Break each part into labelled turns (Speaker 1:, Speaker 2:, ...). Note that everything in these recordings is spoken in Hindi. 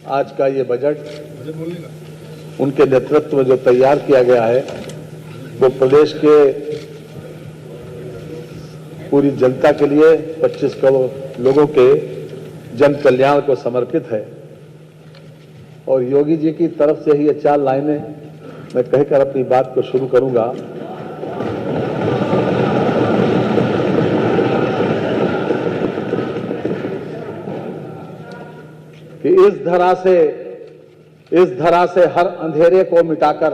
Speaker 1: आज का ये बजट उनके नेतृत्व में जो तैयार किया गया है वो प्रदेश के पूरी जनता के लिए 25 करोड़ लोगों के जन कल्याण को समर्पित है। और योगी जी की तरफ से ही ये 4 लाइनें मैं कहकर अपनी बात को शुरू करूंगा। कि इस धरा से हर अंधेरे को मिटाकर,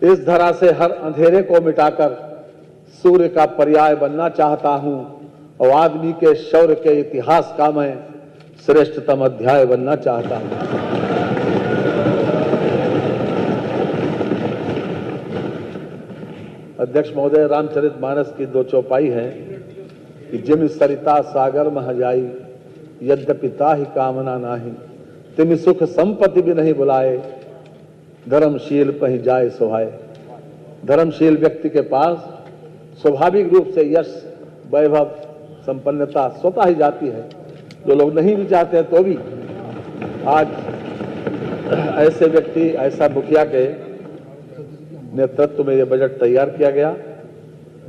Speaker 1: इस धरा से हर अंधेरे को मिटाकर सूर्य का पर्याय बनना चाहता हूं और आदमी के शौर्य के इतिहास का मैं श्रेष्ठतम अध्याय बनना चाहता हूं। अध्यक्ष महोदय, रामचरितमानस की 2 चौपाई है कि जिम सरिता सागर मह जाई, यद्यपि ताहि कामना नाही, तिमि सुख संपत्ति भी नहीं बुलाए, धर्मशील पहि जाए सोहाय। धर्मशील व्यक्ति के पास स्वाभाविक रूप से यश, वैभव, संपन्नता स्वतः ही जाती है। जो लोग नहीं भी चाहते हैं तो भी आज ऐसे व्यक्ति, ऐसा मुखिया के नेतृत्व में यह बजट तैयार किया गया।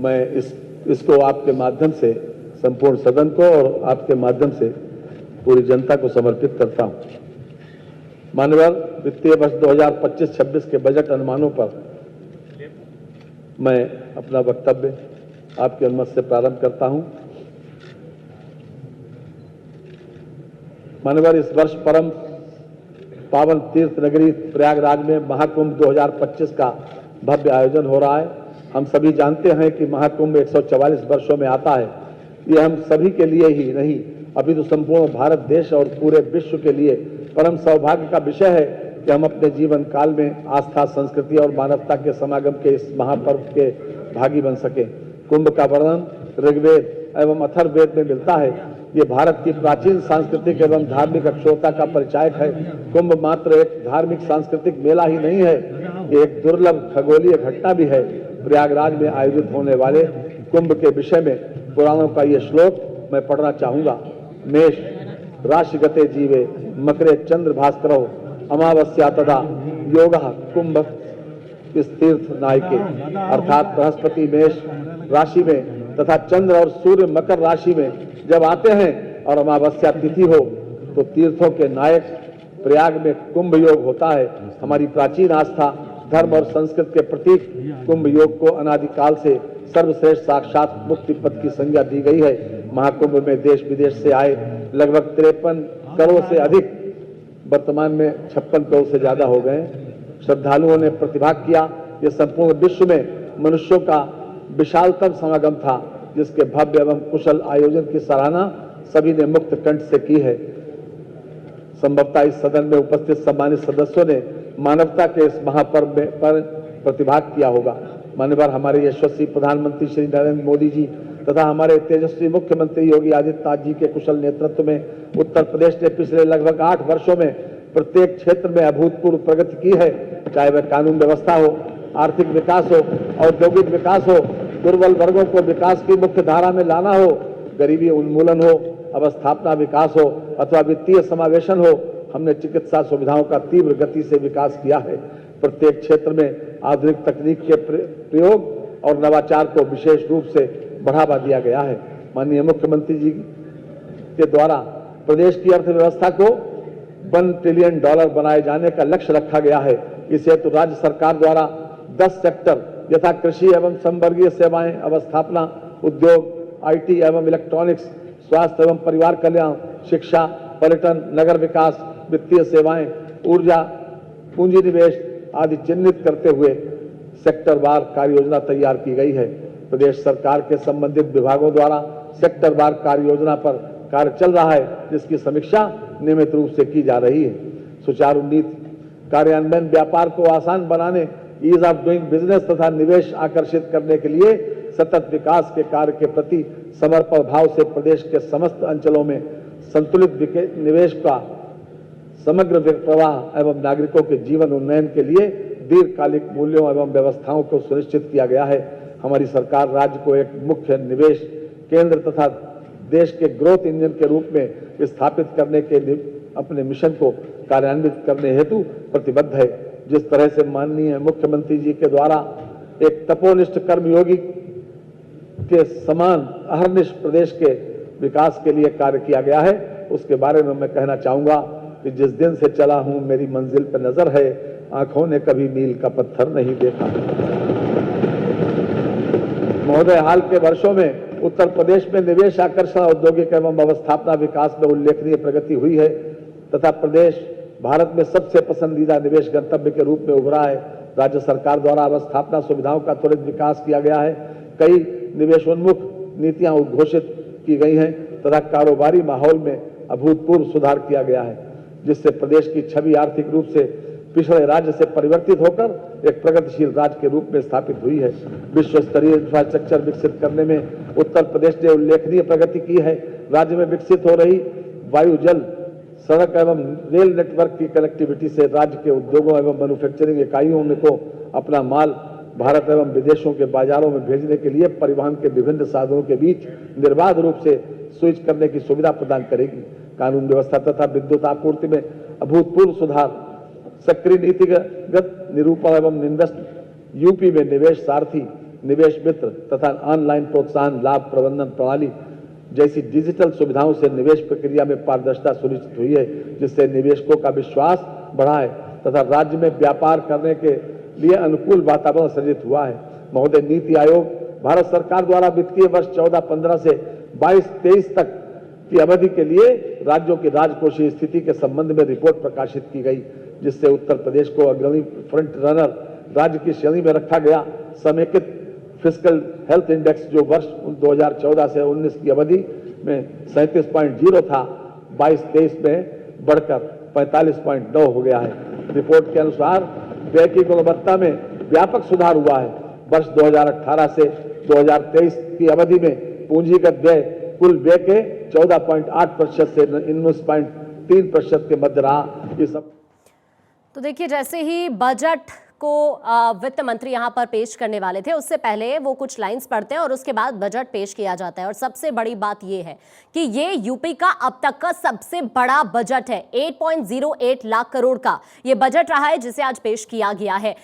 Speaker 1: मैं इसको आपके माध्यम से संपूर्ण सदन को और आपके माध्यम से पूरी जनता को समर्पित करता हूं। माननीय वित्तीय वर्ष 2025-26 के बजट अनुमानों पर मैं अपना वक्तव्य आपकी अनुमति से प्रारंभ करता हूं। माननीय इस वर्ष परम पावन तीर्थ नगरी प्रयागराज में महाकुंभ 2025 का भव्य आयोजन हो रहा है। हम सभी जानते हैं कि महाकुंभ 144 वर्षों में आता है। ये हम सभी के लिए ही नहीं अपितु संपूर्ण भारत देश और पूरे विश्व के लिए परम सौभाग्य का विषय है कि हम अपने जीवन काल में आस्था, संस्कृति और मानवता के समागम के इस महापर्व के भागी बन सके। कुंभ का वर्णन ऋग्वेद एवं अथर्ववेद में मिलता है। ये भारत की प्राचीन सांस्कृतिक एवं धार्मिक अक्षरता का परिचायक है। कुंभ मात्र एक धार्मिक सांस्कृतिक मेला ही नहीं है, ये एक दुर्लभ खगोलीय घटना भी है। प्रयागराज में आयोजित होने वाले कुंभ के विषय में पुराणों का ये श्लोक मैं पढ़ना चाहूंगा। मेष राशिगते जीवे मकरे चंद्र भास्करो अमावस्या तथा योगः कुंभ तीर्थ नायके। अर्थात बृहस्पति मेष राशि में तथा चंद्र और सूर्य मकर राशि में जब आते हैं और अमावस्या तिथि हो तो तीर्थों के नायक प्रयाग में कुंभ योग होता है। हमारी प्राचीन आस्था, धर्म और संस्कृति के प्रतीक कुंभ योग को अनादिकाल से सर्वश्रेष्ठ साक्षात मुक्ति पथ की संज्ञा दी गई है। महाकुंभ में देश विदेश से आए लगभग 53 करोड़ से अधिक, वर्तमान में 56 करोड़ से ज्यादा हो गए श्रद्धालुओं ने प्रतिभाग किया। यह संपूर्ण विश्व में मनुष्यों का विशालतम समागम था, जिसके भव्य एवं कुशल आयोजन की सराहना सभी ने मुक्त कंठ से की है। संभवतः इस सदन में उपस्थित सम्मानित सदस्यों ने मानवता के इस महापर्व पर प्रतिभाग किया होगा। माननीय हमारे यशस्वी प्रधानमंत्री श्री नरेंद्र मोदी जी तथा हमारे तेजस्वी मुख्यमंत्री योगी आदित्यनाथ जी के कुशल नेतृत्व में उत्तर प्रदेश ने पिछले लगभग 8 वर्षों में प्रत्येक क्षेत्र में अभूतपूर्व प्रगति की है। चाहे वह कानून व्यवस्था हो, आर्थिक विकास हो, औद्योगिक विकास हो, दुर्बल वर्गों को विकास की मुख्य धारा में लाना हो, गरीबी उन्मूलन हो, अवस्थापना विकास हो अथवा वित्तीय समावेशन हो, हमने चिकित्सा सुविधाओं का तीव्र गति से विकास किया है। प्रत्येक क्षेत्र में आधुनिक तकनीक के प्रयोग और नवाचार को विशेष रूप से बढ़ावा दिया गया है। माननीय मुख्यमंत्री जी के द्वारा प्रदेश की अर्थव्यवस्था को $1 ट्रिलियन बनाए जाने का लक्ष्य रखा गया है। इस हेतु राज्य सरकार द्वारा 10 सेक्टर यथा कृषि एवं संवर्गीय सेवाएं, अवस्थापना, उद्योग, IT एवं इलेक्ट्रॉनिक्स, स्वास्थ्य एवं परिवार कल्याण, शिक्षा, पर्यटन, नगर विकास, वित्तीय सेवाएं, ऊर्जा, पूंजी निवेश आदि चिन्हित करते हुए सेक्टरवार कार्य योजना तैयार की गई है। प्रदेश सरकार के संबंधित विभागों द्वारा सेक्टरवार कार्य योजना पर कार्य चल रहा है, जिसकी समीक्षा नियमित रूप से की जा रही है। सुचारू नीति कार्यान्वयन, व्यापार को आसान बनाने, ईज ऑफ डूइंग बिजनेस तथा निवेश आकर्षित करने के लिए सतत विकास के कार्य के प्रति समर्पण भाव से प्रदेश के समस्त अंचलों में संतुलित निवेश का समग्र प्रवाह एवं नागरिकों के जीवन उन्नयन के लिए दीर्घकालिक मूल्यों एवं व्यवस्थाओं को सुनिश्चित किया गया है। हमारी सरकार राज्य को एक मुख्य निवेश केंद्र तथा देश के ग्रोथ इंजन के रूप में स्थापित करने के अपने मिशन को कार्यान्वित करने हेतु प्रतिबद्ध है। जिस तरह से माननीय मुख्यमंत्री जी के द्वारा एक तपोनिष्ठ कर्मयोगी के समान अहर्निश प्रदेश के विकास के लिए कार्य किया गया है, उसके बारे में मैं कहना चाहूंगा कि जिस दिन से चला हूं मेरी मंजिल पर नजर है, आंखों ने कभी मील का पत्थर नहीं देखा। महोदय, हाल के वर्षों में उत्तर प्रदेश में निवेश आकर्षण, औद्योगिक एवं अवस्थापना विकास में उल्लेखनीय प्रगति हुई है तथा प्रदेश भारत में सबसे पसंदीदा निवेश गंतव्य के रूप में उभरा है। राज्य सरकार द्वारा अवस्थापना सुविधाओं का त्वरित विकास किया गया है। कई निवेशोन्मुख नीतियां उद्घोषित की गई हैं तथा कारोबारी माहौल में अभूतपूर्व सुधार किया गया है, जिससे प्रदेश की छवि आर्थिक रूप से पिछड़े राज्य से परिवर्तित होकर एक प्रगतिशील राज्य के रूप में स्थापित हुई है। विश्व स्तरीय इंफ्रास्ट्रक्चर विकसित करने में उत्तर प्रदेश ने उल्लेखनीय प्रगति की है। राज्य में विकसित हो रही वायु, जल, सड़क एवं रेल नेटवर्क की कनेक्टिविटी से राज्य के उद्योगों एवं मैन्युफैक्चरिंग इकाइयों को अपना माल भारत एवं विदेशों के बाजारों में भेजने के लिए परिवहन के विभिन्न साधनों के बीच निर्बाध रूप से स्विच करने की सुविधा प्रदान करेगी। कानून व्यवस्था तथा विद्युत आपूर्ति में अभूतपूर्व सुधार, सक्रिय नीतिगत निरूपण एवं इन्वेस्ट, यूपी में निवेश सारथी, निवेश मित्र तथा ऑनलाइन प्रोत्साहन लाभ प्रबंधन प्रणाली जैसी डिजिटल सुविधाओं से निवेश प्रक्रिया में पारदर्शिता सुनिश्चित हुई है, जिससे निवेशकों का विश्वास बढ़ा है तथा राज्य में व्यापार करने के लिए अनुकूल वातावरण सृजित हुआ है। महोदय, नीति आयोग भारत सरकार द्वारा वित्तीय वर्ष 14-15 से 22-23 तक की अवधि के लिए राज्यों की राजकोषीय स्थिति के संबंध में रिपोर्ट प्रकाशित की गई, जिससे उत्तर प्रदेश को अग्रणी फ्रंट रनर राज्य की श्रेणी में रखा गया। समेकित फिस्कल हेल्थ इंडेक्स जो वर्ष 2014 से 19 की अवधि में 37.0 था, 22-23 में बढ़कर 45.9 हो गया है। रिपोर्ट के अनुसार व्यय की गुणवत्ता में व्यापक सुधार हुआ है। वर्ष 2018 से 2023 की अवधि में पूंजीगत व्यय कुल व्यय के 14.8% से 19.3% के मध्य रहा। ये सब
Speaker 2: तो देखिए, जैसे ही बजट को वित्त मंत्री यहां पर पेश करने वाले थे, उससे पहले वो कुछ लाइंस पढ़ते हैं और उसके बाद बजट पेश किया जाता है। और सबसे बड़ी बात ये है कि ये यूपी का अब तक का सबसे बड़ा बजट है। 8.08 लाख करोड़ का ये बजट रहा है जिसे आज पेश किया गया है।